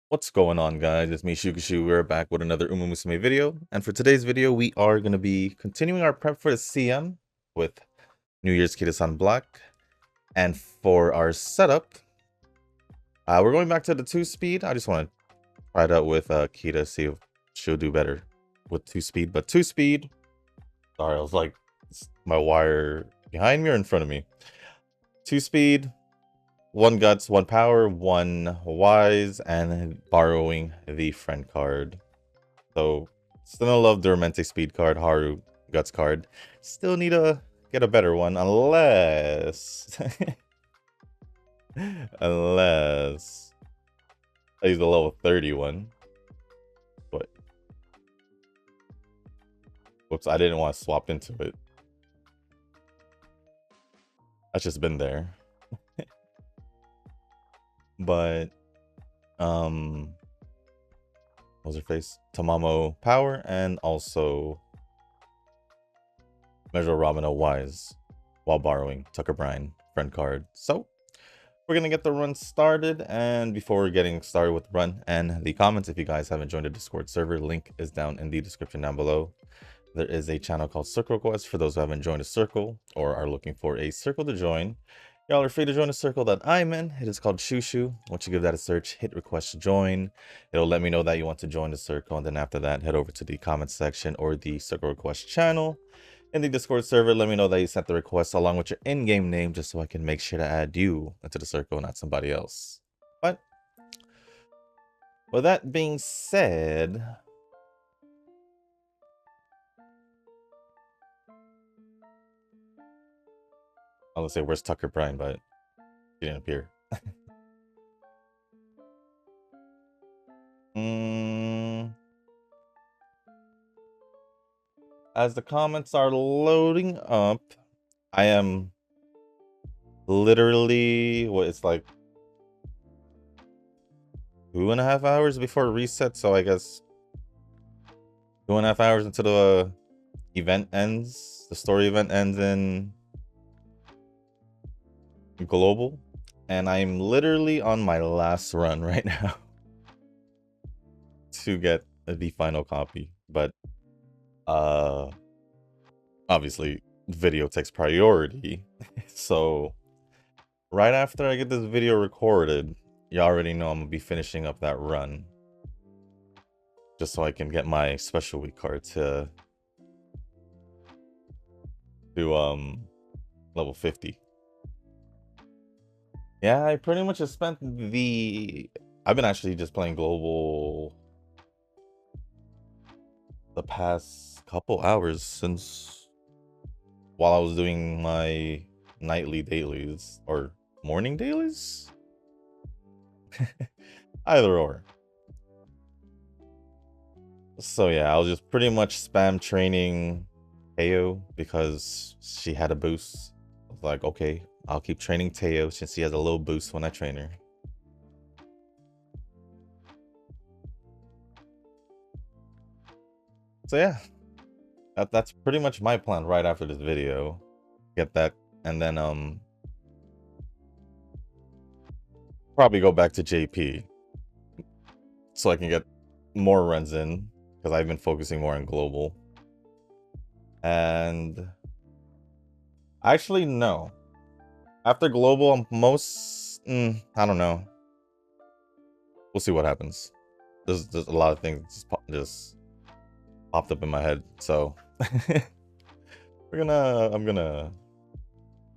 What's going on, guys? It's me, Shukashu. We're back with another umamusume video. And for today's video, we are going to be continuing our prep for the CM with New Year's Kitasan Black. And for our setup, we're going back to the 2-speed. I just want to try it out with Kita, see if she'll do better with 2-speed. But 2-speed, sorry, I was like, my wire behind me or in front of me? 2-speed. 1 guts, 1 power, 1 wise, and borrowing the friend card. So still gonna love Duramente speed card, Haru guts card. Still need to get a better one, unless unless I use the level 30 one. But whoops, I didn't want to swap into it. That's just been there. But what was her face? Tamamo power and also Measure Ramino wise while borrowing Tucker Bryan friend card. So we're gonna get the run started, and before getting started with the run and the comments, if you guys haven't joined the Discord server, link is down in the description down below. There is a channel called Circle Quest for those who haven't joined a circle or are looking for a circle to join. Y'all are free to join a circle that I'm in. It is called Shushu. Once you give that a search, hit request to join. It'll let me know that you want to join the circle, and then after that, head over to the comment section or the circle request channel in the Discord server. Let me know that you sent the request along with your in-game name, just so I can make sure to add you into the circle, not somebody else. But with that being said, I was gonna say, where's Tucker Bryan, but he didn't appear. As the comments are loading up, I am literally, what, it's like 2.5 hours before reset, so I guess 2.5 hours until the event ends. The story event ends in global, and I'm literally on my last run right now to get the final copy. But obviously video takes priority. So right after I get this video recorded, you already know I'm gonna be finishing up that run, just so I can get my special week card to do level 50. Yeah, I pretty much have spent I've been actually just playing global the past couple hours since while I was doing my nightly dailies or morning dailies. Either or. So yeah, I was just pretty much spam training Teo because she had a boost. I was like, okay, I'll keep training Teo since she has a little boost when I train her. So yeah, that's pretty much my plan right after this video. Get that, and then probably go back to JP so I can get more runs in, because I've been focusing more on global. And actually, no. After global, I'm I don't know. We'll see what happens. There's a lot of things just popped up in my head, so I'm gonna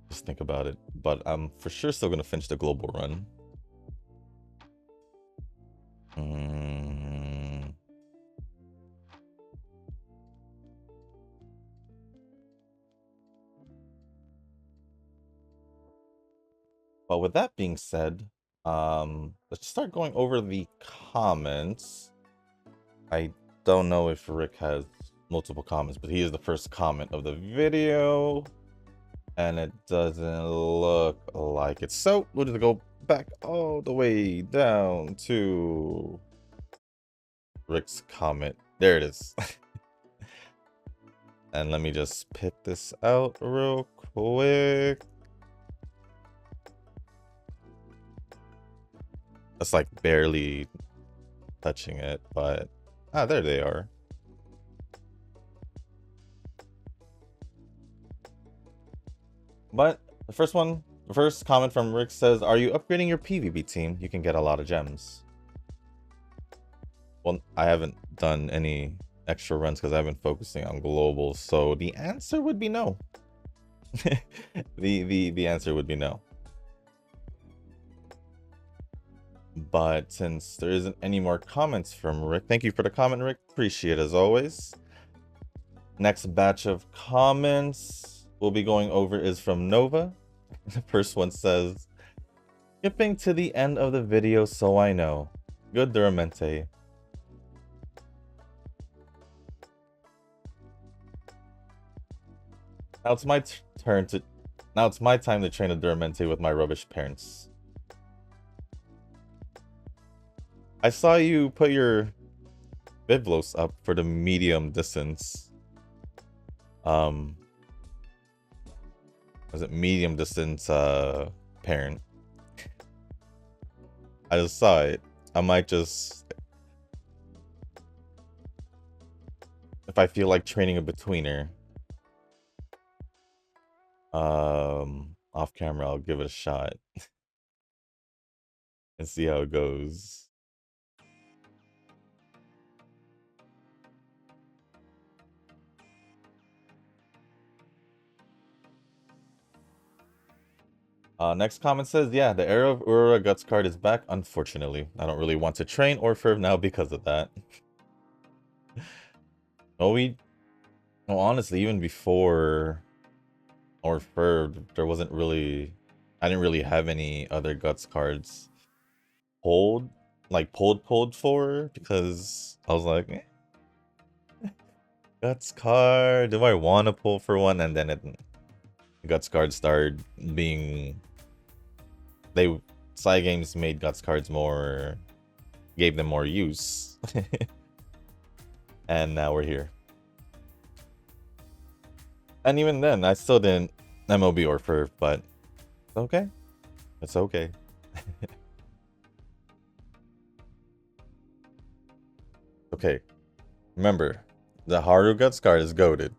just think about it. But I'm for sure still gonna finish the global run. But with that being said, let's start going over the comments. I don't know if Rick has multiple comments, but he is the first comment of the video, and it doesn't look like it. So we'll just go back all the way down to Rick's comment. There it is. And let me just pick this out real quick. That's like barely touching it, but there they are. But the first comment from Rick says, "Are you upgrading your PvP team? You can get a lot of gems." Well, I haven't done any extra runs because I've been focusing on global, so the answer would be no. the answer would be no. But since there isn't any more comments from Rick, thank you for the comment, Rick. Appreciate it as always. Next batch of comments we'll be going over is from Nova. The first one says, "Skipping to the end of the video so I know. Good Duramente." Now it's my time to train a Duramente with my rubbish parents. I saw you put your Biblos up for the medium distance. Was it medium distance parent? I just saw it. I might just, if I feel like training a betweener, off camera, I'll give it a shot and see how it goes. Next comment says, "Yeah, the era of Aurora Guts card is back, unfortunately. I don't really want to train or ferv now because of that." No, honestly, even before or ferv, there wasn't really, I didn't really have any other Guts cards pulled for, because I was like, Guts card, do I want to pull for one? And then Guts cards started being, side games made Guts cards gave them more use. And now we're here. And even then, I still didn't MLB or ferv, but it's okay. It's okay. Okay. Remember, the Haru Guts card is goated.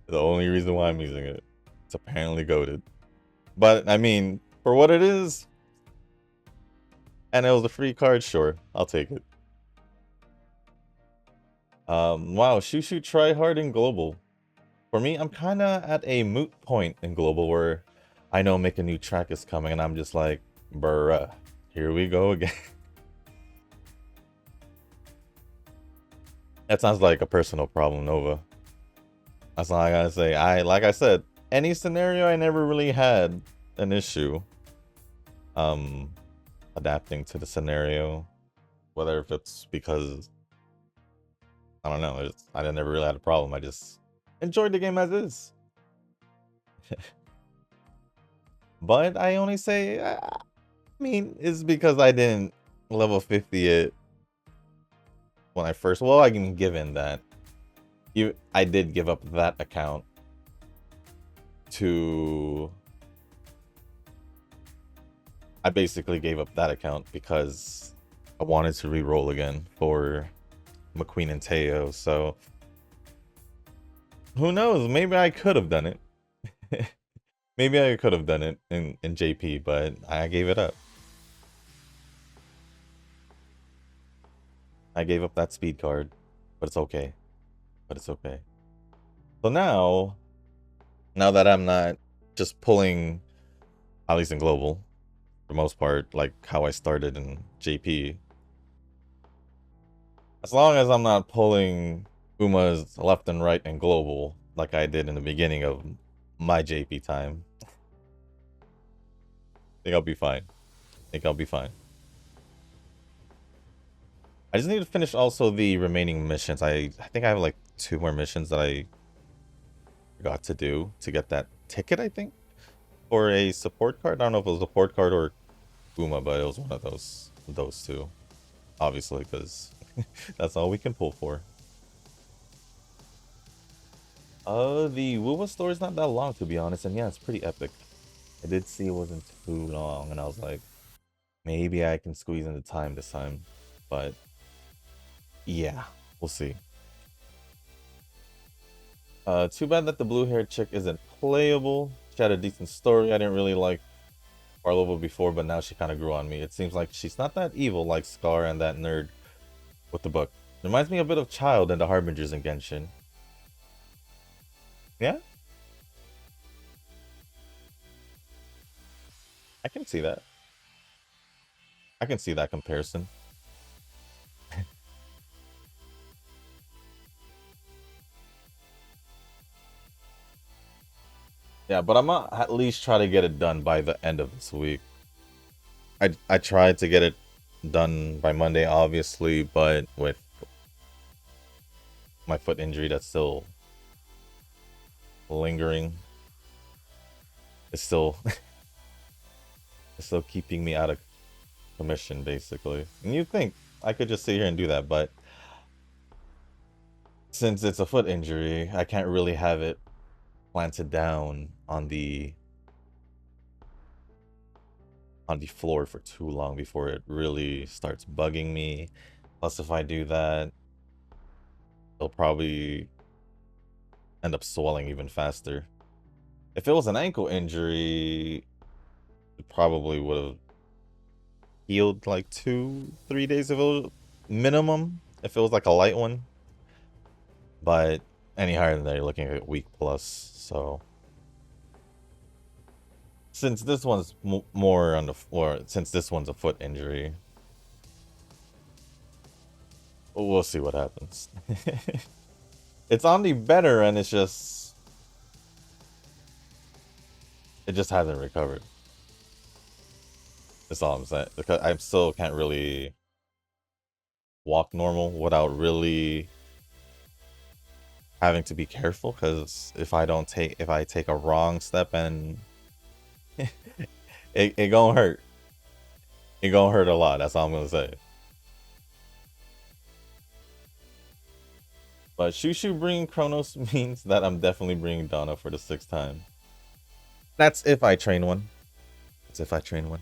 The only reason why I'm using it. It's apparently goated. But, I mean, for what it is, and it was a free card, sure, I'll take it. Wow, Shushu try hard in global. For me, I'm kind of at a moot point in global where I know Make a New Track is coming, and I'm just like, bruh, here we go again. That sounds like a personal problem, Nova. That's all I gotta say. Like I said, any scenario, I never really had an issue adapting to the scenario, whether if it's because I don't know, I never really had a problem. I just enjoyed the game as is. But I only say, I mean, it's because I didn't level 50 it when I first, well, I can give in that I did give up that account to, I basically gave up that account because I wanted to re-roll again for McQueen and Teo. So who knows? Maybe I could have done it. Maybe I could have done it in JP, but I gave it up. I gave up that speed card, but it's okay. But it's okay. So now that I'm not just pulling, at least in global, for the most part, like how I started in JP, as long as I'm not pulling Umas left and right in global like I did in the beginning of my JP time, I think I'll be fine. I just need to finish also the remaining missions. I think I have like 2 more missions that I forgot to do to get that ticket, I think, for a support card. I don't know if it was a support card or Uma, but it was one of those two, obviously, because that's all we can pull for. The Wuwa story is not that long, to be honest, and yeah, it's pretty epic. I did see it wasn't too long, and I was like, maybe I can squeeze in the time this time. But yeah, we'll see. Too bad that the blue-haired chick isn't playable. She had a decent story. I didn't really like Barlovo before, but now she kind of grew on me. It seems like she's not that evil like Scar and that nerd with the book. Reminds me a bit of Child and the Harbingers in Genshin. Yeah, I can see that. I can see that comparison. Yeah, but I'm gonna at least try to get it done by the end of this week. I tried to get it done by Monday, obviously, but with my foot injury that's still lingering, it's still it's still keeping me out of commission, basically. And you'd think I could just sit here and do that, but since it's a foot injury, I can't really have it planted down on the floor for too long before it really starts bugging me. Plus, if I do that, it'll probably end up swelling even faster. If it was an ankle injury, it probably would have healed like 2-3 days of it minimum if it was like a light one. But any higher than that, you're looking at a week plus. So since this one's more on the floor, since this one's a foot injury, we'll see what happens. It's on the better, and it just hasn't recovered. That's all I'm saying. Because I still can't really walk normal without really having to be careful. Because if I take a wrong step, and it gonna hurt. It gonna hurt a lot. That's all I'm gonna say. But Shushu bringing Chronos means that I'm definitely bringing Donna for the 6th time. That's if I train one. That's if I train one.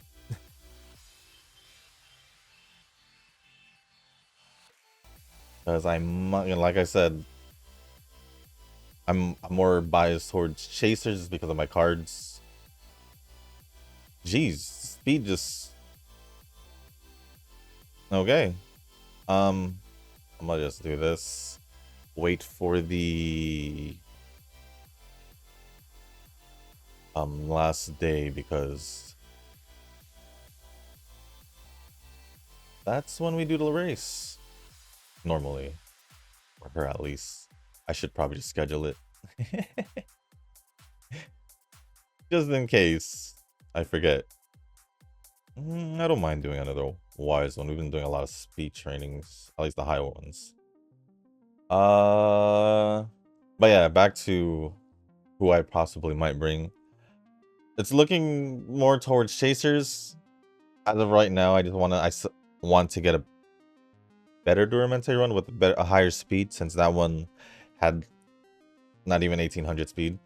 Because like I said, I'm more biased towards chasers because of my cards. Jeez, speed just okay. I'm gonna just do this. Wait for the last day, because that's when we do the race normally, for her at least. I should probably just schedule it just in case I forget. I don't mind doing another wise one. We've been doing a lot of speed trainings, at least the high ones. But yeah, back to who I possibly might bring. It's looking more towards chasers as of right now. I want to get a better Duramente run with a higher speed, since that one had not even 1800 speed.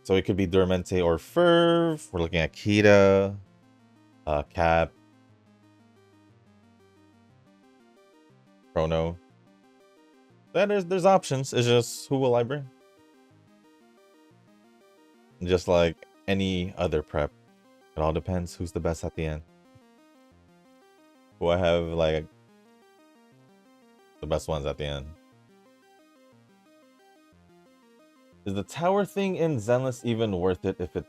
So it could be Duramente or Ferv. We're looking at Kita, Cap, Chrono. There's options. It's just who will I bring? Just like any other prep, it all depends who's the best at the end. Who I have like the best ones at the end. Is the tower thing in Zenless even worth it if it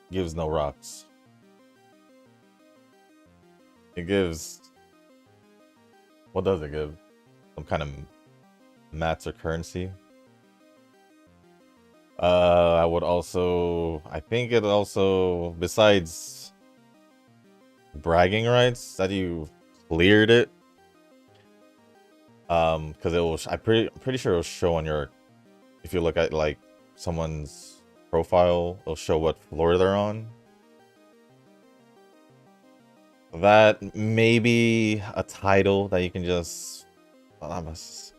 gives no rocks? It gives... What does it give? Some kind of mats or currency? I would also... I think it also... Besides bragging rights that you cleared it, because it will... I'm pretty sure it'll show on your... If you look at like someone's profile, it'll show what floor they're on. That may be a title that you can just Ornaments.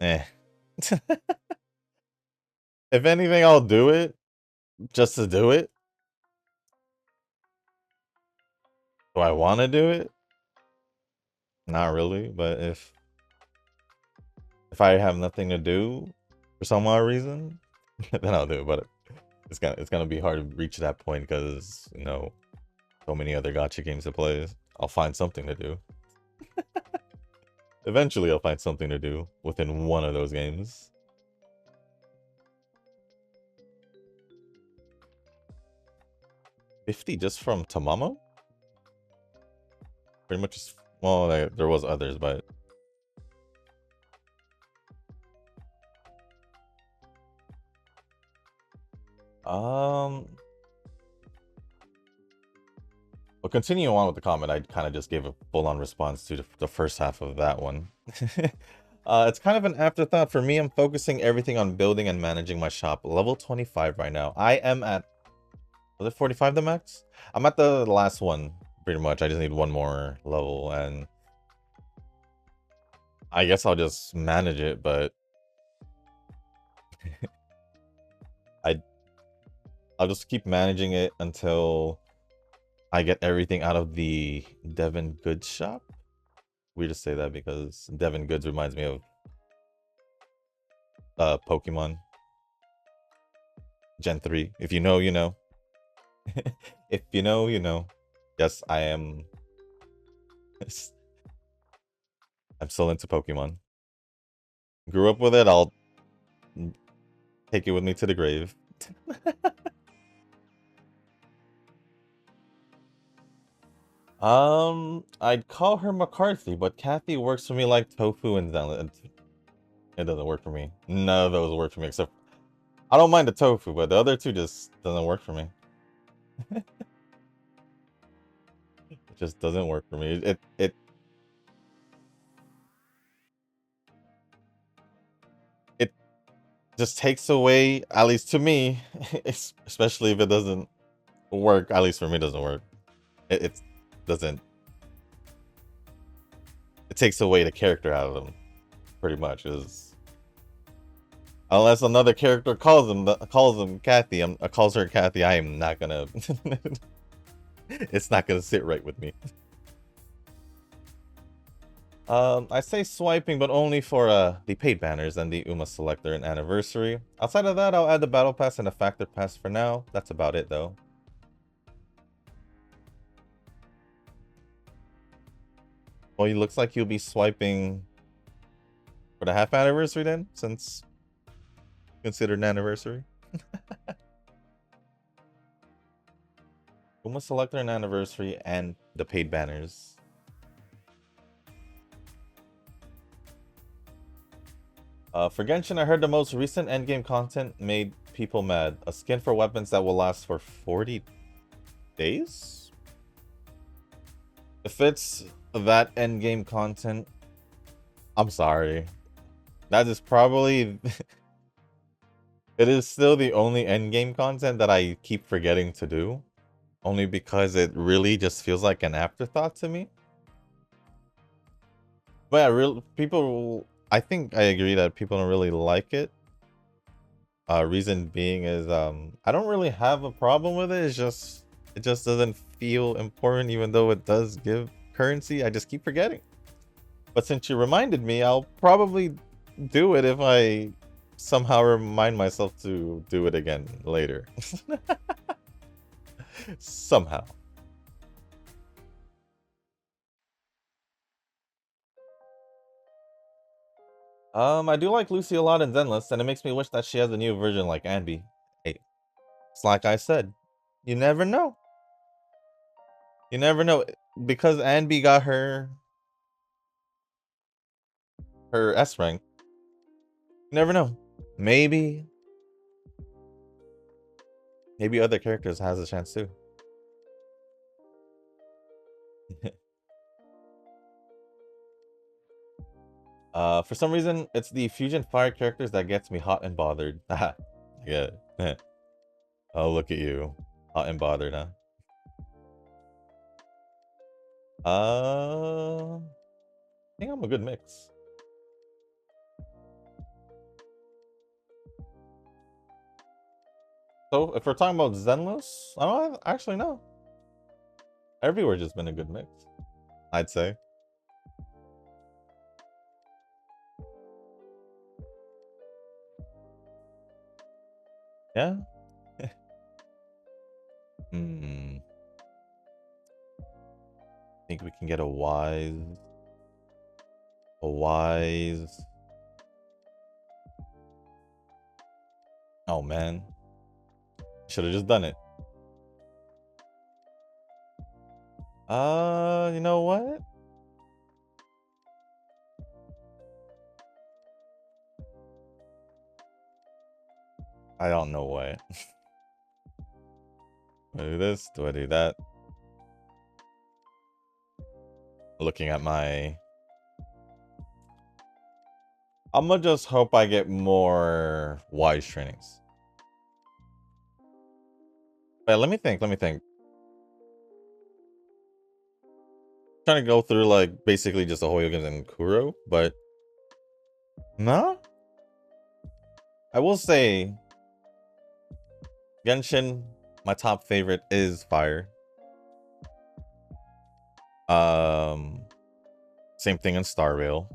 Eh. If anything, I'll do it just to do it. Do I want to do it? Not really, but if I have nothing to do for some odd reason, then I'll do it. But it's gonna be hard to reach that point because you know so many other gacha games to play. I'll find something to do. Eventually, I'll find something to do within one of those games. $50 just from Tamamo? Pretty much just, well, there was others, but well, continue on with the comment. I kind of just gave a full-on response to the first half of that one. It's kind of an afterthought for me. I'm focusing everything on building and managing my shop. Level 25 right now. I am at, was it 45 the max? I'm at the last one, pretty much. I just need one more level, and I guess I'll just manage it, but I'll just keep managing it until I get everything out of the Devon Goods shop. Weird to say that because Devon Goods reminds me of Pokemon Gen 3. If you know, you know. If you know, you know. Yes, I am. I'm still into Pokemon. Grew up with it. I'll take it with me to the grave. I'd call her McCarthy, but Kathy works for me like tofu and Zen. It doesn't work for me. None of those work for me except I don't mind the tofu, but the other two just doesn't work for me. It just doesn't work for me. It just takes away, at least to me, especially if it doesn't work. At least for me, it doesn't work. It doesn't. It takes away the character out of them, pretty much. Is unless another character calls him Kathy, calls her Kathy, I am not gonna. It's not gonna sit right with me. I say swiping, but only for the paid banners and the Uma Selector and Anniversary. Outside of that, I'll add the Battle Pass and the Factor Pass for now. That's about it, though. Well, it looks like you'll be swiping for the half anniversary then, since considered an anniversary. Uma Selector and Anniversary and the paid banners. For Genshin, I heard the most recent endgame content made people mad. A skin for weapons that will last for 40 days? If it's that endgame content, I'm sorry. That is probably... It is still the only endgame content that I keep forgetting to do. Only because it really just feels like an afterthought to me. But yeah, people... I think I agree that people don't really like it. Reason being is I don't really have a problem with it. It just doesn't feel important, even though it does give currency. I just keep forgetting. But since you reminded me, I'll probably do it if I somehow remind myself to do it again later. Somehow. I do like Lucy a lot in Zenless, and it makes me wish that she has a new version like Anby. Hey, it's like I said, you never know. You never know. Because Anby got her S rank. You never know. Maybe other characters has a chance too. For some reason, it's the Fusion Fire characters that gets me hot and bothered. Yeah. Oh, look at you. Hot and bothered, huh? think I'm a good mix. So if we're talking about Zenless, I don't actually know. Everywhere just been a good mix, I'd say. Yeah. Hmm. Think we can get a wise. A wise. Oh man. Should have just done it. You know what? I don't know what. Do I do this? Do I do that? Looking at my... I'm gonna just hope I get more wise trainings. But let me think. Trying to go through like basically just the Hoyogans and Kuro, but no. I will say Genshin, my top favorite is Fire. Same thing in Star Rail.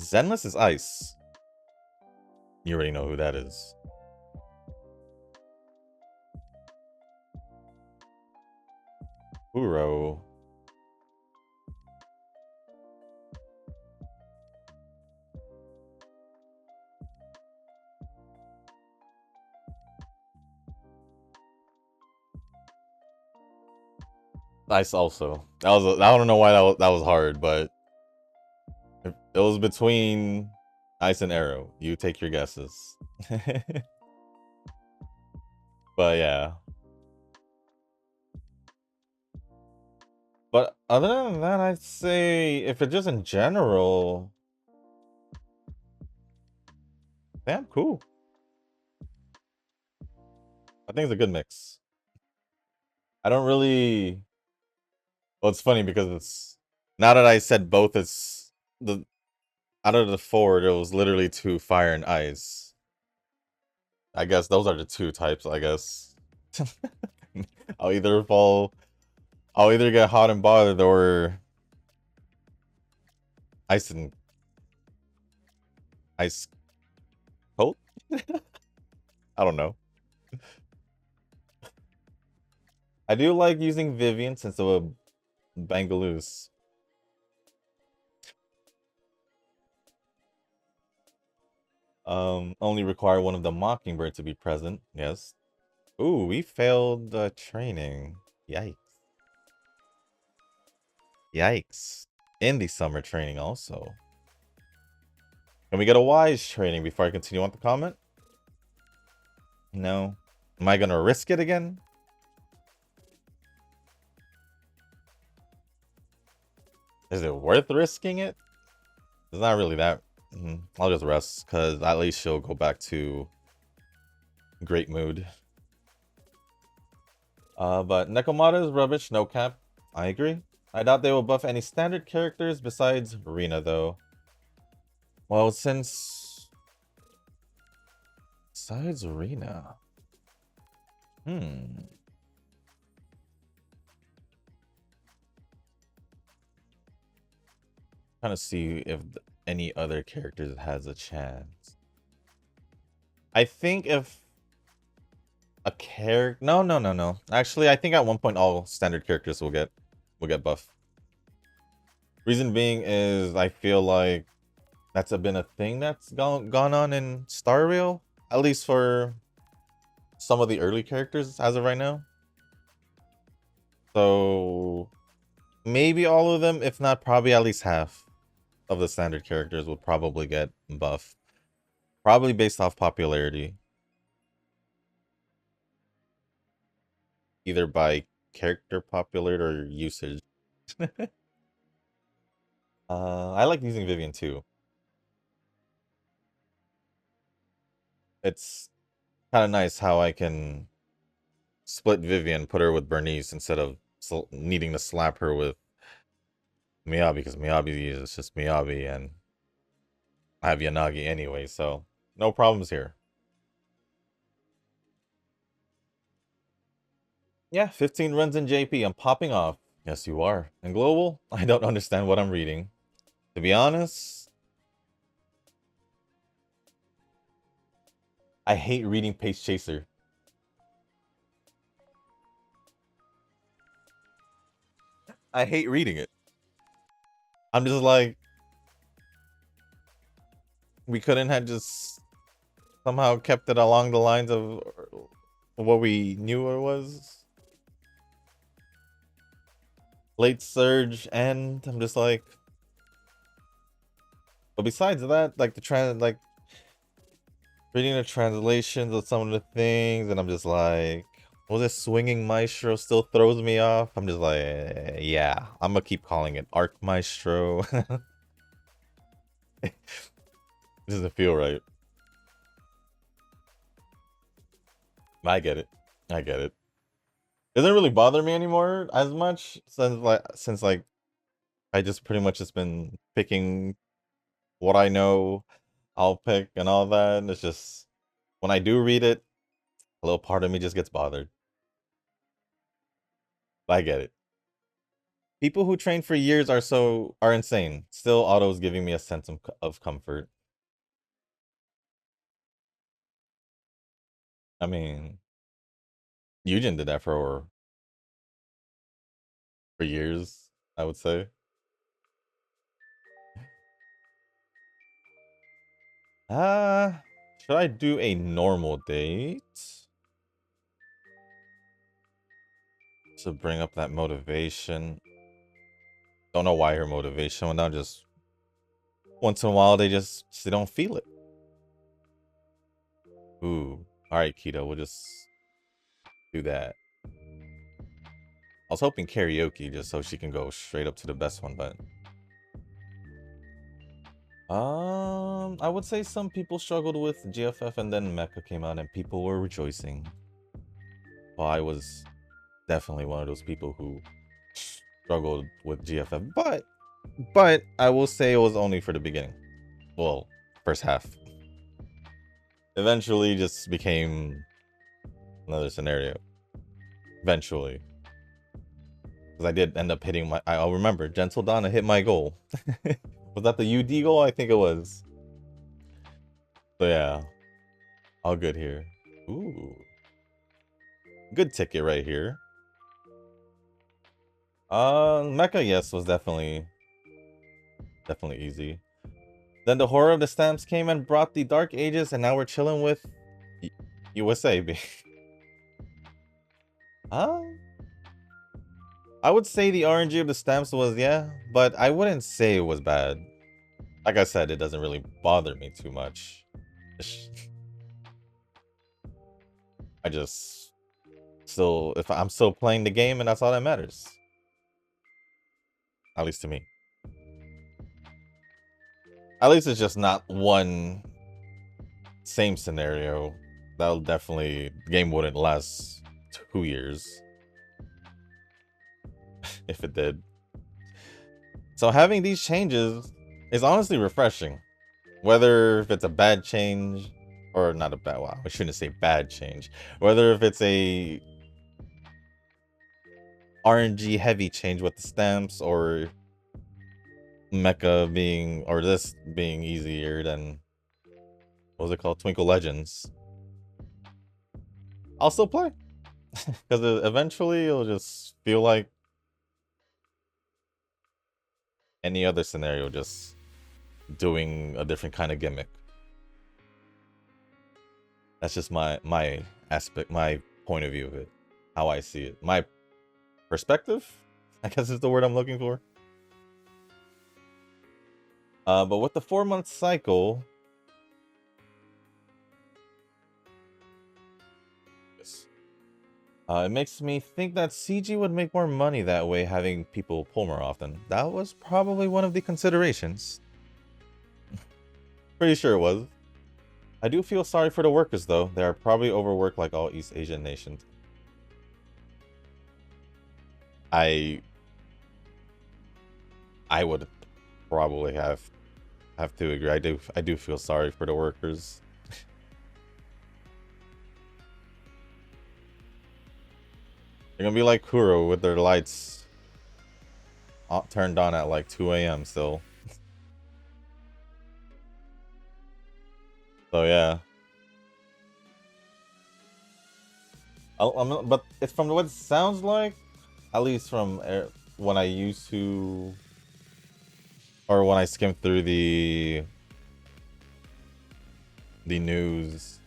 Zenless is Ice. You already know who that is. Kuro. Ice also. That was I don't know why that was hard, but it was between Ice and Arrow. You take your guesses. But yeah. But other than that, I'd say if it's just in general, damn cool. I think it's a good mix. I don't really. Well, it's funny because it's now that I said both, it's the out of the four, there was literally two fire and ice. I guess those are the two types. I guess I'll either fall. I'll either get hot and bothered or ice and ice cold. I don't know. I do like using Vivian since of a Bangaloose. Only require one of the Mockingbird to be present. Yes. Ooh, we failed the training. Yikes. Yikes. In the summer training also. Can we get a wise training before I continue on the comment? No. Am I gonna risk it again? Is it worth risking it? It's not really that. I'll just rest, because at least she'll go back to great mood. But Nekomata is rubbish, no cap. I agree. I doubt they will buff any standard characters besides Rina, though. Well, since... Besides Rina... Trying to see if any other characters has a chance. I think if a character... No. Actually, I think at one point all standard characters will get buffed. Reason being is I feel like that's been a thing that's gone on in Star Rail, at least for some of the early characters as of right now. So maybe all of them, if not probably at least half of the standard characters will probably get buffed. Probably based off popularity. Either by character popularity or usage. I like using Vivian too. It's kind of nice how I can split Vivian, put her with Bernice instead of needing to slap her with Miyabi, because Miyabi is just Miyabi, and I have Yanagi anyway, so no problems here. Yeah, 15 runs in JP. I'm popping off. Yes, you are. And global, I don't understand what I'm reading. To be honest, I hate reading Pace Chaser. I hate reading it. I'm just like, we couldn't have just somehow kept it along the lines of what we knew it was. Late surge, and I'm just like, but besides that, like reading the translations of some of the things, and I'm just like, well, this swinging maestro still throws me off. I'm just like, yeah, I'm gonna keep calling it arc maestro. It doesn't feel right. I get it. I get it. Doesn't really bother me anymore as much since I just pretty much just been picking what I know I'll pick and all that. And it's just when I do read it, a little part of me just gets bothered. But I get it. People who train for years are insane. Still, auto's giving me a sense of comfort. I mean, Eugen did that for years, I would say. Should I do a normal date to bring up that motivation? Don't know why her motivation went down. Just once in a while, they don't feel it. Ooh, all right, Keto, we'll just do that. I was hoping karaoke just so she can go straight up to the best one, but I would say some people struggled with GFF, and then Mecha came out and people were rejoicing. Well, I was definitely one of those people who struggled with GFF, but I will say it was only for the beginning. Well, first half. Eventually just became another scenario. Eventually. Because I did end up hitting I'll remember, Gentle Donna hit my goal. Was that the UD goal? I think it was. So yeah. All good here. Ooh. Good ticket right here. Mecha, yes, was definitely easy. Then the horror of the stamps came and brought the Dark Ages, and now we're chilling with USA. uh, I would say the RNG of the stamps was, yeah, but I wouldn't say it was bad. Like I said, it doesn't really bother me too much. I just still, if I'm still playing the game, and that's all that matters. At least to me. At least it's just not one same scenario. That'll definitely, the game wouldn't last 2 years. If it did. So having these changes is honestly refreshing. Whether if it's a bad change, or not a bad, wow, I shouldn't say bad change. Whether if it's a RNG heavy change with the stamps, or Mecha being, or this being easier than, what was it called? Twinkle Legends. I'll still play. Because eventually it'll just feel like any other scenario, just doing a different kind of gimmick. That's just my aspect, my point of view of it, how I see it, my perspective, I guess is the word I'm looking for. But with the 4-month cycle, it makes me think that CG would make more money that way, having people pull more often. That was probably one of the considerations. Pretty sure it was. I do feel sorry for the workers, though. They are probably overworked like all East Asian nations. I I would probably have to agree. I do feel sorry for the workers. They're gonna be like Kuro with their lights turned on at like 2 a.m. still. So yeah. But it's from what it sounds like, at least from when I used to, or when I skimmed through the news,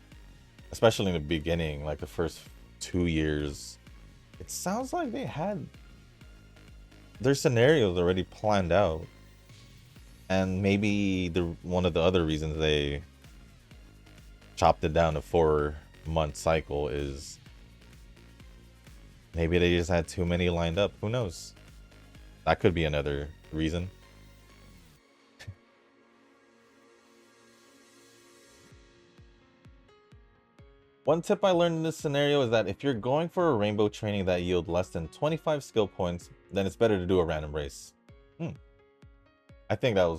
especially in the beginning, like the first 2 years, it sounds like they had their scenarios already planned out. And maybe one of the other reasons they chopped it down to 4-month cycle is maybe they just had too many lined up. Who knows? That could be another reason. One tip I learned in this scenario is that if you're going for a rainbow training that yield less than 25 skill points, then it's better to do a random race. I think I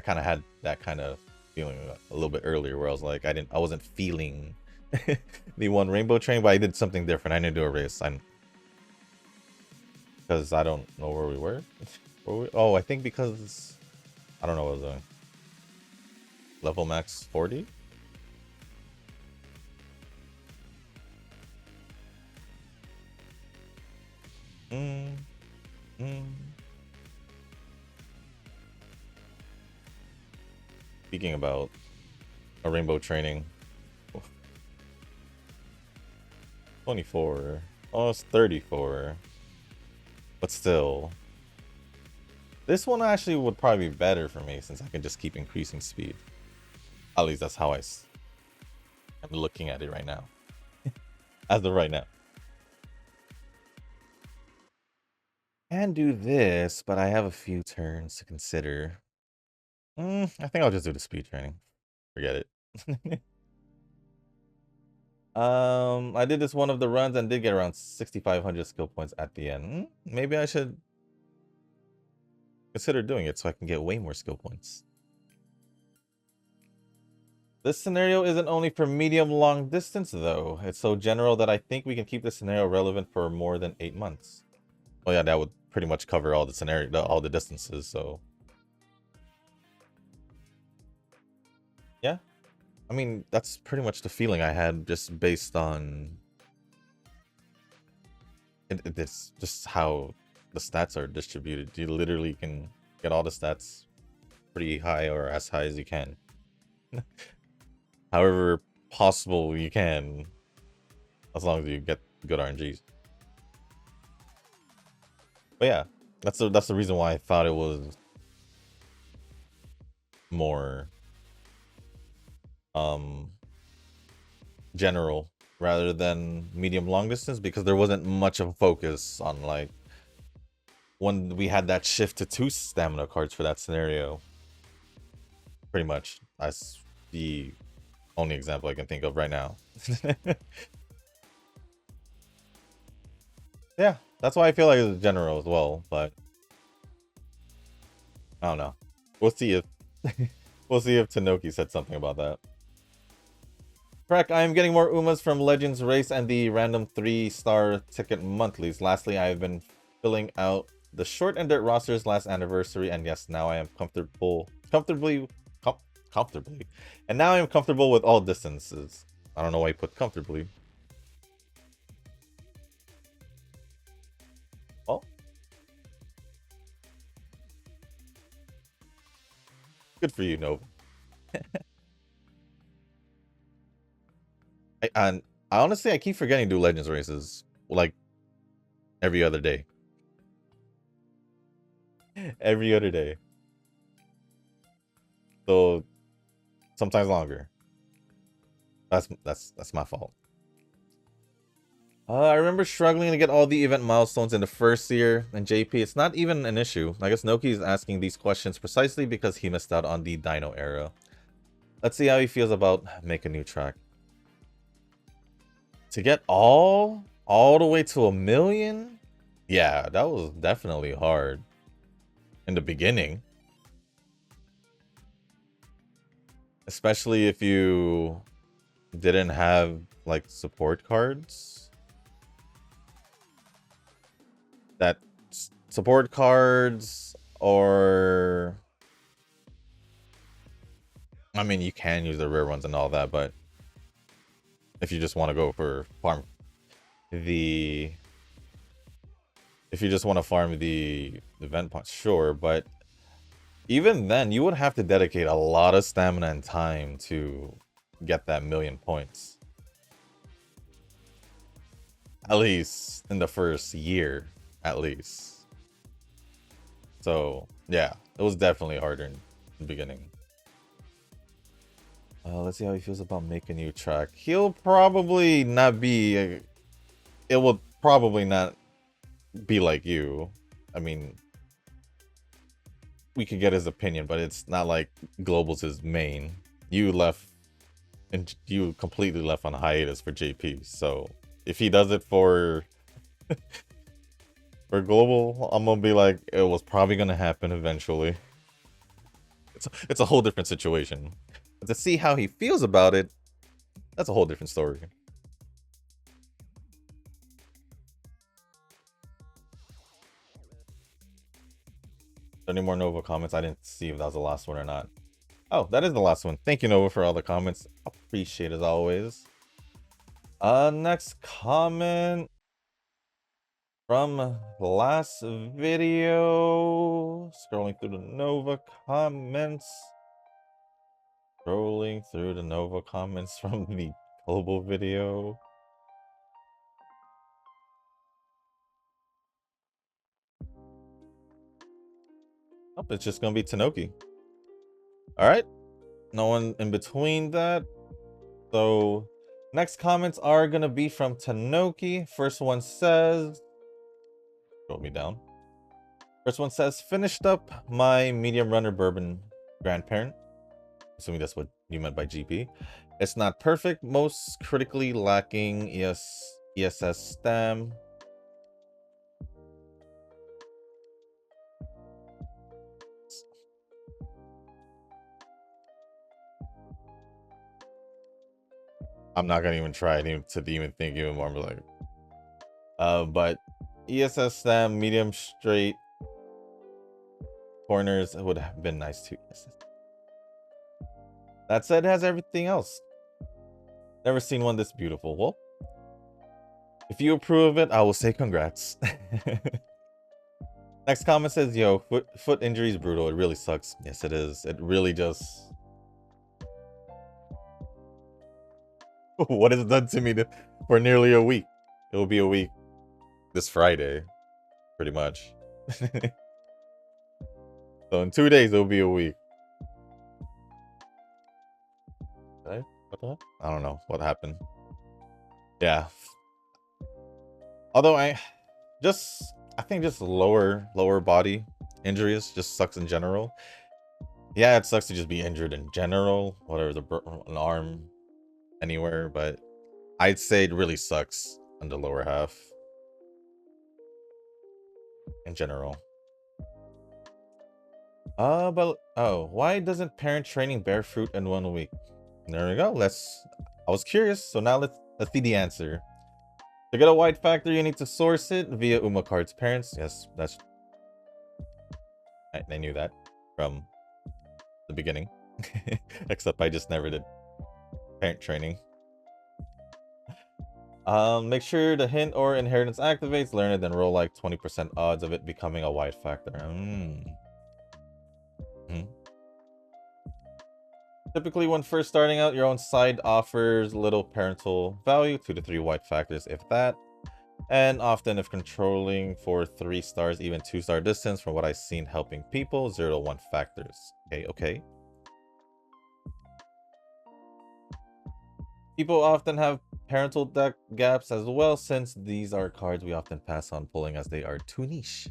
kind of had that kind of feeling a little bit earlier, where I was like, I wasn't feeling the one rainbow training, but I did something different. I didn't do a race. Because I don't know where we were. Oh, I think because I don't know what I was doing. Level max 40. Speaking about a rainbow training, 24, almost 34, but still, this one actually would probably be better for me since I can just keep increasing speed. At least that's how I'm looking at it right now. As of right now. Can do this, but I have a few turns to consider. I think I'll just do the speed training. Forget it. I did this one of the runs and did get around 6,500 skill points at the end. Maybe I should consider doing it so I can get way more skill points. This scenario isn't only for medium-long distance, though. It's so general that I think we can keep this scenario relevant for more than 8 months. Oh yeah, that would pretty much cover all the all the distances, so... Yeah. I mean, that's pretty much the feeling I had just based on... It's just how the stats are distributed. You literally can get all the stats pretty high or as high as you can. However possible you can, as long as you get good RNGs. But yeah, that's the reason why I thought it was more general rather than medium long distance, because there wasn't much of a focus on, like, when we had that shift to 2 stamina cards for that scenario. Pretty much that's the only example I can think of right now. Yeah, that's why I feel like it's general as well, but I don't know. We'll see if we'll see if Tanoki said something about that. Correct, I am getting more Umas from Legends Race and the random 3-star ticket monthlies. Lastly, I have been filling out the short and dirt rosters last anniversary, and yes, now I am comfortably, and now I am comfortable with all distances. I don't know why you put comfortably. Well, good for you, Nova. And honestly, I keep forgetting to do Legends races like every other day. Every other day. So sometimes longer. That's my fault. I remember struggling to get all the event milestones in the first year, and JP, it's not even an issue. I guess Noki is asking these questions precisely because he missed out on the Dino era. Let's see how he feels about Make a New Track. To get all the way to 1 million? Yeah, that was definitely hard. in the beginning. Especially if you didn't have like support cards. That support cards, or I mean, you can use the rare ones and all that, but if you just want to go for farm the if you just want to farm the event points, sure, but even then you would have to dedicate a lot of stamina and time to get that 1,000,000 points, at least in the first year, at least. So yeah, it was definitely harder in the beginning. Let's see how he feels about making a new track. He'll probably not be it will probably not be like you. I mean, we could get his opinion, but it's not like Global's his main. You left, and you completely left on hiatus for JP. So if he does it for for Global, I'm gonna be like, it was probably gonna happen eventually. It's a whole different situation. But to see how he feels about it, that's a whole different story. Any more Nova comments? I didn't see if that was the last one or not. Oh, that is the last one. Thank you, Nova, for all the comments. Appreciate it as always. Next comment from the last video. Scrolling through the Nova comments. Scrolling through the Nova comments from the global video. Oh, it's just gonna be Tanoki. Alright. No one in between that. So next comments are gonna be from Tanoki. First one says, scroll me down. First one says, finished up my medium runner bourbon grandparent. Assuming that's what you meant by GP. It's not perfect, most critically lacking ESS stem. I'm not gonna even try to even think even more. I'm like, but ESS stem, medium straight corners would have been nice too. That said, it has everything else. Never seen one this beautiful. Well, if you approve of it, I will say congrats. Next comment says, yo, foot injury is brutal. It really sucks. Yes, it is. It really just... what has done to me for nearly a week. It will be a week this Friday, pretty much. So in 2 days, it will be a week. What the heck? I don't know what happened. Yeah. Although I think just lower body injuries just sucks in general. Yeah, it sucks to just be injured in general, whatever, an arm, anywhere, but I'd say it really sucks on the lower half in general. But oh, why doesn't parent training bear fruit in 1 week? There we go. I was curious, so now let's see the answer. To get a white factor, you need to source it via Umacard's parents. Yes, that's... I knew that from the beginning. Except I just never did parent training. Make sure the hint or inheritance activates. Learn it, then roll like 20% odds of it becoming a white factor. Typically, when first starting out, your own side offers little parental value, 2 to 3 white factors, if that. And often, if controlling for 3 stars, even 2-star distance, from what I've seen helping people, 0 to 1 factors. Okay. People often have parental deck gaps as well, since these are cards we often pass on pulling as they are too niche.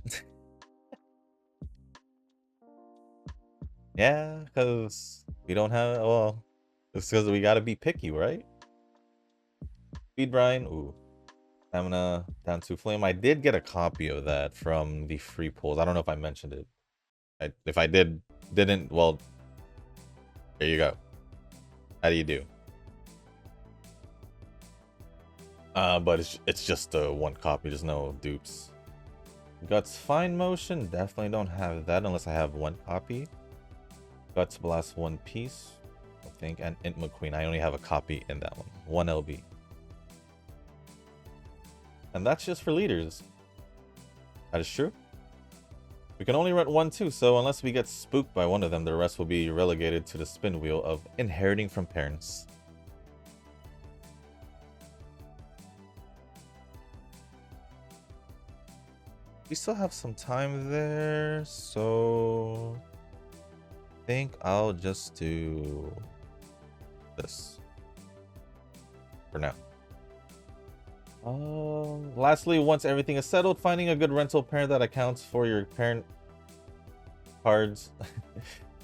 Yeah, because we don't have, well, it's because we gotta be picky, right? Speed Brine, ooh. Stamina down to Flame. I did get a copy of that from the free pulls. I don't know if I mentioned it. If I didn't, well, there you go. How do you do? But it's just one copy. There's no dupes. Guts Fine Motion, definitely don't have that unless I have one copy. Guts Blast One Piece, I think, and Int McQueen. I only have a copy in that one. 1 LB. And that's just for leaders. That is true. We can only rent 1 too, so unless we get spooked by one of them, the rest will be relegated to the spin wheel of inheriting from parents. We still have some time there, so I think I'll just do this for now. Lastly, once everything is settled, finding a good rental parent that accounts for your parent cards.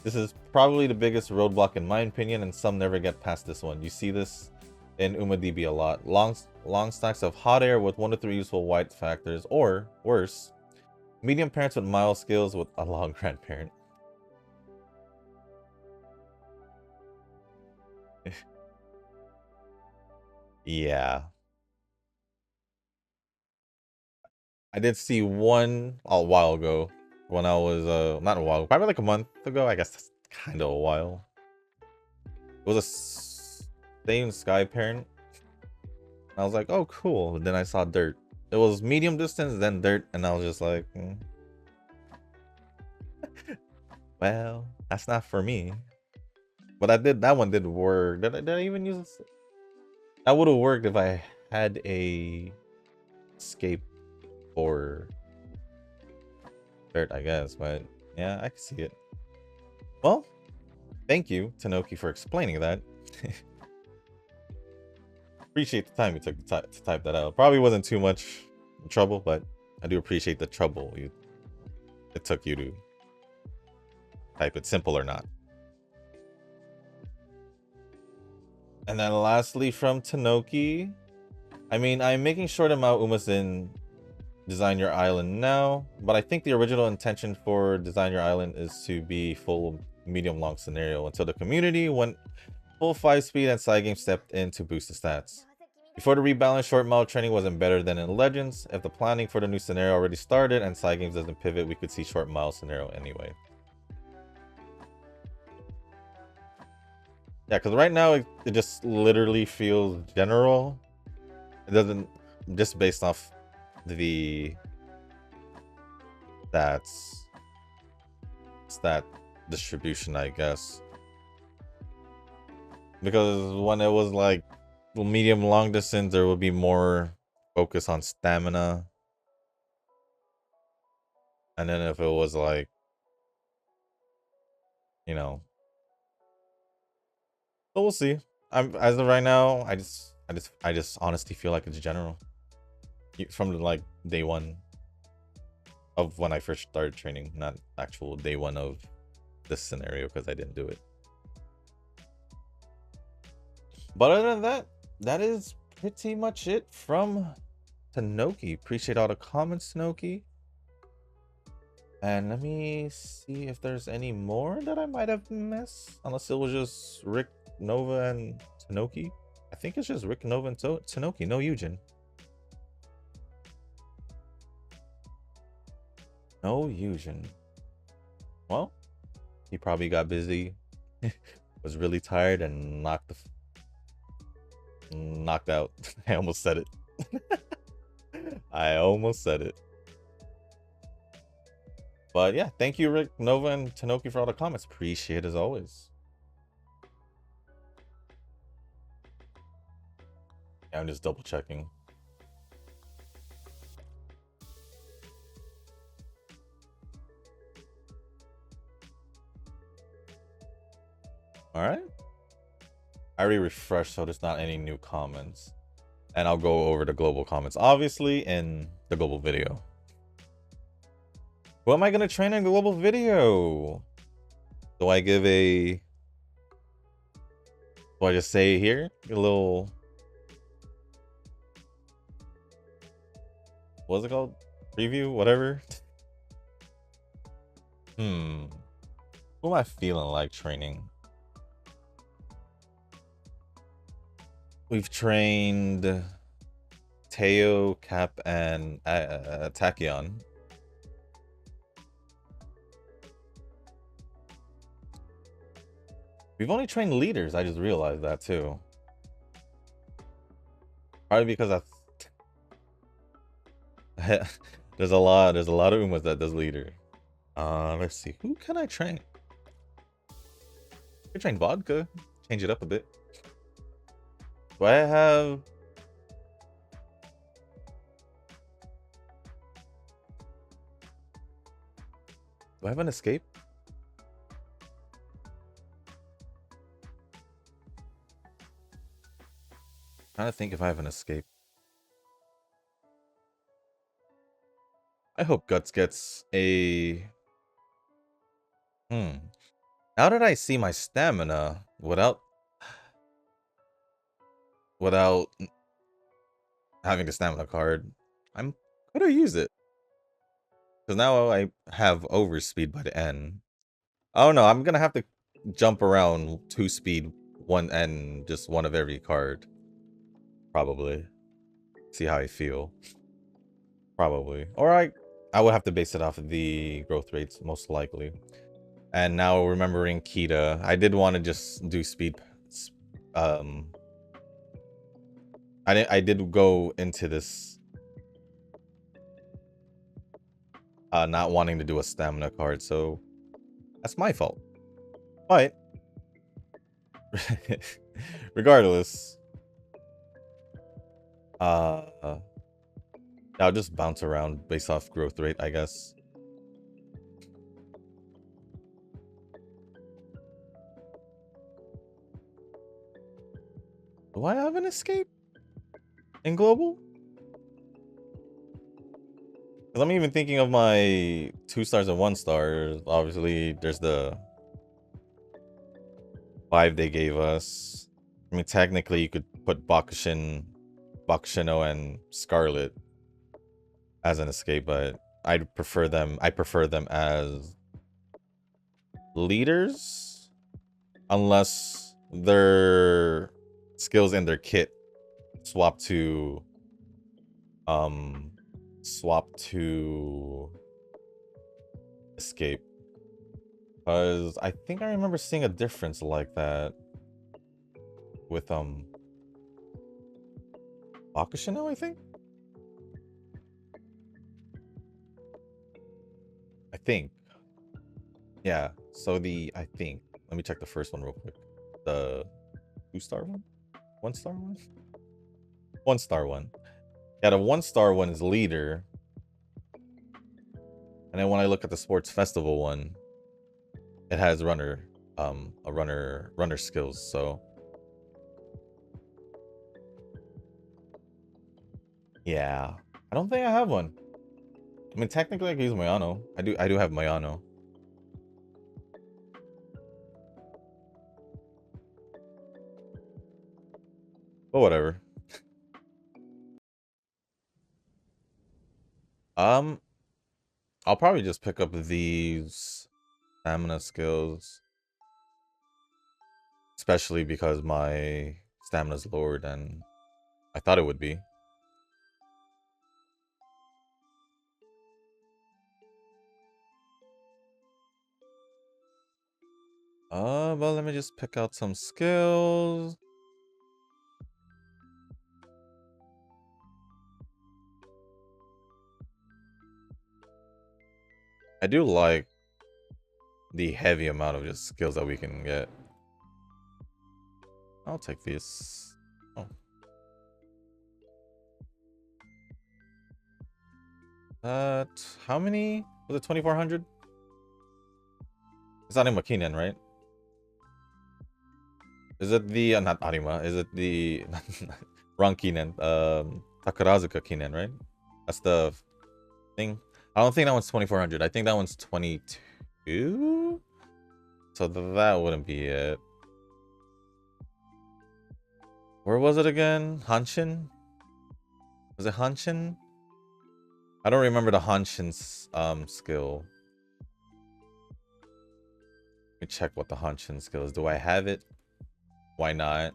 This is probably the biggest roadblock in my opinion, and some never get past this one. You see this in UmaDB a lot. Long stacks of hot air with 1 to 3 useful white factors, or worse, medium parents with mild skills with a long grandparent. Yeah. I did see one a while ago when I was not a while, probably like a month ago. I guess that's kind of a while. It was a same sky parent. I was like, oh cool. Then I saw dirt. It was medium distance, then dirt, and I was just like, well, that's not for me. But that one did work. Did I even use this? That would have worked if I had a escape or dirt, I guess, but yeah, I can see it. Well, thank you, Tanoki, for explaining that. Appreciate the time you took to type that out. Probably wasn't too much trouble, but I do appreciate the trouble it took you to type it, simple or not. And then lastly from Tanoki, I mean, I'm making sure that Mao Uma's in Design Your Island now, but I think the original intention for Design Your Island is to be full medium long scenario until the community went full 5 speed and side game stepped in to boost the stats. Before the rebalance, short model training wasn't better than in Legends. If the planning for the new scenario already started and side games doesn't pivot, we could see short model scenario anyway. Yeah, because right now it just literally feels general. It doesn't, just based off the stat distribution, I guess. Because when it was like medium long distance, there would be more focus on stamina. And then if it was like, you know, but we'll see. As of right now, I just honestly feel like it's general. From like day one of when I first started training, not actual day one of this scenario, because I didn't do it. But other than that, that is pretty much it from Tanoki. Appreciate all the comments, Tanoki. And let me see if there's any more that I might have missed. Unless it was just Rick, Nova, and Tanoki. I think it's just Rick, Nova, and Tanoki. No Eugen. No Eugen. Well, he probably got busy. Was really tired and knocked out. I almost said it. I almost said it. But yeah, thank you, Rick, Nova, and Tanoki for all the comments. Appreciate it as always. Yeah, I'm just double checking. All right. I already refreshed, so there's not any new comments. And I'll go over the global comments, obviously, in the global video. Who am I going to train in global video? Do I give a... Do I just say here? A little... What's it called? Preview? Whatever. Who am I feeling like training? We've trained Teo, Cap, and Tachyon. We've only trained leaders. I just realized that too. Probably because there's a lot of Umas that does leader. Let's see. Who can I train? I can train Vodka. Change it up a bit. Do I have... Do I have an escape? Trying to think if I have an escape. I hope Guts gets a... Now that I see my stamina without having the stamina card, I'm gonna use it. Because now I have overspeed by the end. Oh no, I'm gonna have to jump around 2 speed, 1 and just one of every card. Probably. See how I feel. Probably. Or I would have to base it off of the growth rates, most likely. And now remembering Kita, I did want to just do speed. I did go into this not wanting to do a stamina card, so that's my fault. But regardless, I'll just bounce around based off growth rate, I guess. Do I have an escape in global? Because I'm even thinking of my 2 stars and 1 stars. Obviously, there's the 5 they gave us. I mean, technically, you could put Bakushino, and Scarlet as an escape, but I'd prefer them. I prefer them as leaders, unless their skills in their kit swap to escape. Because I think I remember seeing a difference like that with Bakushino, I think. Yeah, so I think, let me check the first one real quick. The 2-star one? 1-star one? 1-star one. Yeah, the 1-star one is leader. And then when I look at the sports festival one, it has runner skills, so yeah. I don't think I have one. I mean, technically I can use Mayano. I do have Mayano. But whatever. I'll probably just pick up these stamina skills, especially because my stamina's lower than I thought it would be. Well, let me just pick out some skills. I do like the heavy amount of just skills that we can get. I'll take these. Oh. How many? Was it 2400? It's Arima Kinen, right? Is it the not Arima? Is it the wrong Kinen? Takarazuka Kinen, right? That's the thing. I don't think that one's 2400. I think that one's 22. So that wouldn't be it. Where was it again? Hanshin? Was it Hanshin? I don't remember the Hanshin's skill. Let me check what the Hanshin skill is. Do I have it? Why not?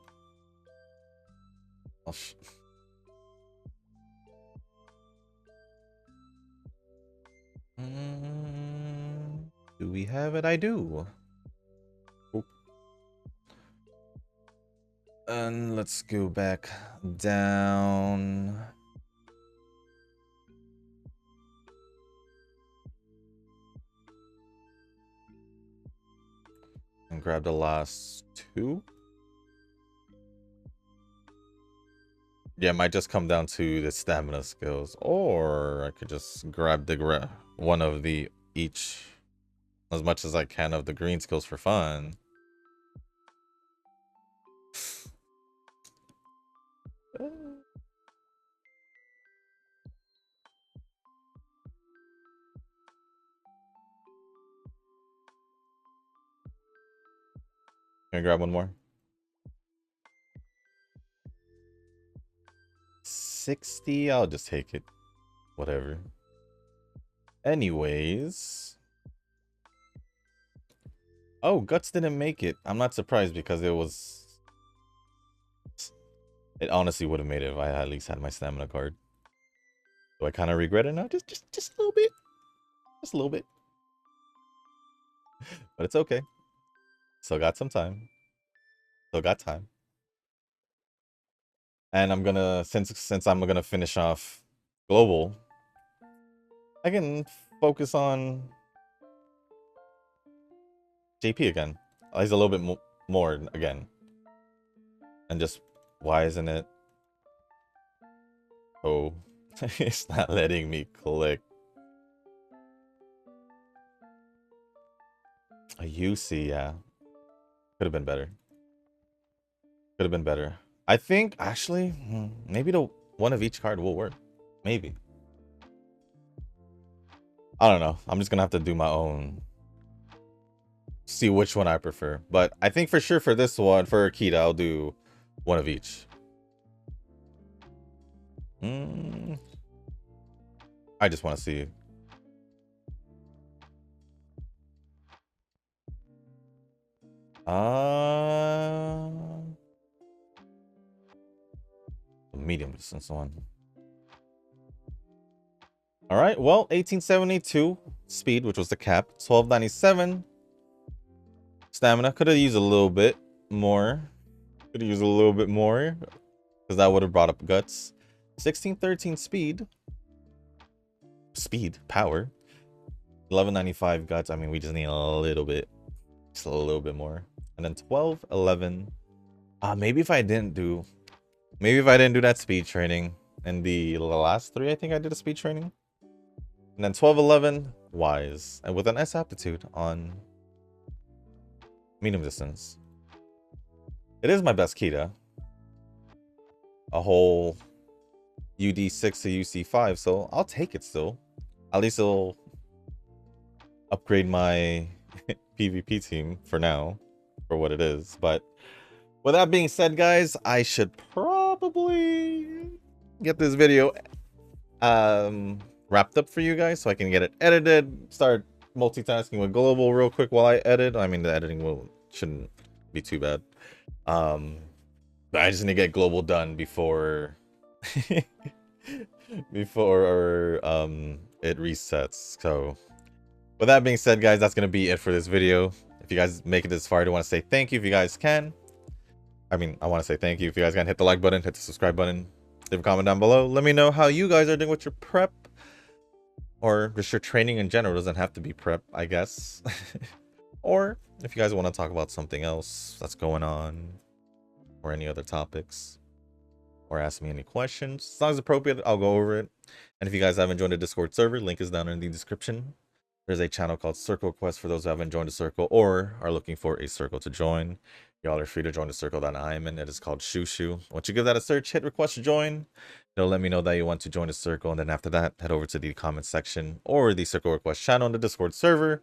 Oh, do we have it? I do. Oop. And let's go back down. And grab the last two. Yeah, it might just come down to the stamina skills. Or I could just grab the one of the each as much as I can of the green skills for fun. Can I grab one more? 60? I'll just take it. Whatever. Anyways. Oh, Guts didn't make it. I'm not surprised because it was... It honestly would have made it if I at least had my stamina card. Do I kind of regret it now? Just a little bit. Just a little bit. But it's okay. Still got some time. Still got time. And I'm gonna, since I'm gonna finish off global, I can focus on JP again. He's a little bit more again. And just, why isn't it? Oh, it's not letting me click. A UC, yeah. Could have been better. Could have been better. I think, actually, maybe the one of each card will work. Maybe. I don't know. I'm just gonna have to do my own. See which one I prefer. But I think for sure for this one, for Akita, I'll do one of each. I just want to see. Medium distance one. All right. Well, 1872 speed, which was the cap. 1297 stamina. Could have used a little bit more. Could have used a little bit more because that would have brought up Guts. 1613 speed. Power. 1195 Guts. I mean, we just need a little bit. Just a little bit more. And then 1211. Maybe if I didn't do that speed training in the last three, I think I did a speed training. And then 1211 wise. And with an S aptitude on medium distance. It is my best Kita. A whole UD6 to UC5, so I'll take it still. At least it'll upgrade my PvP team for now, for what it is. But with that being said, guys, I should probably get this video wrapped up for you guys so I can get it edited, start multitasking with global real quick while I edit. I mean, the editing shouldn't be too bad. But I just need to get global done before it resets. So with that being said, guys, that's gonna be it for this video. If you guys make it this far, I do want to say thank you if you guys can. I want to say thank you. If you guys can, hit the like button, hit the subscribe button, leave a comment down below. Let me know how you guys are doing with your prep or just your training in general. It doesn't have to be prep, I guess. Or if you guys want to talk about something else that's going on or any other topics or ask me any questions, as long as appropriate, I'll go over it. And if you guys haven't joined the Discord server, link is down in the description. There's a channel called Circle Quest for those who haven't joined the circle or are looking for a circle to join. Y'all are free to join the circle that I am in. It is called Shushu. Once you give that a search, hit request to join. It'll let me know that you want to join the circle. And then after that, head over to the comment section or the circle request channel in the Discord server.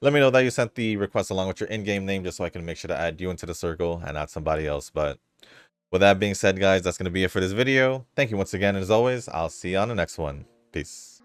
Let me know that you sent the request along with your in-game name just so I can make sure to add you into the circle and not somebody else. But with that being said, guys, that's going to be it for this video. Thank you once again. And as always, I'll see you on the next one. Peace.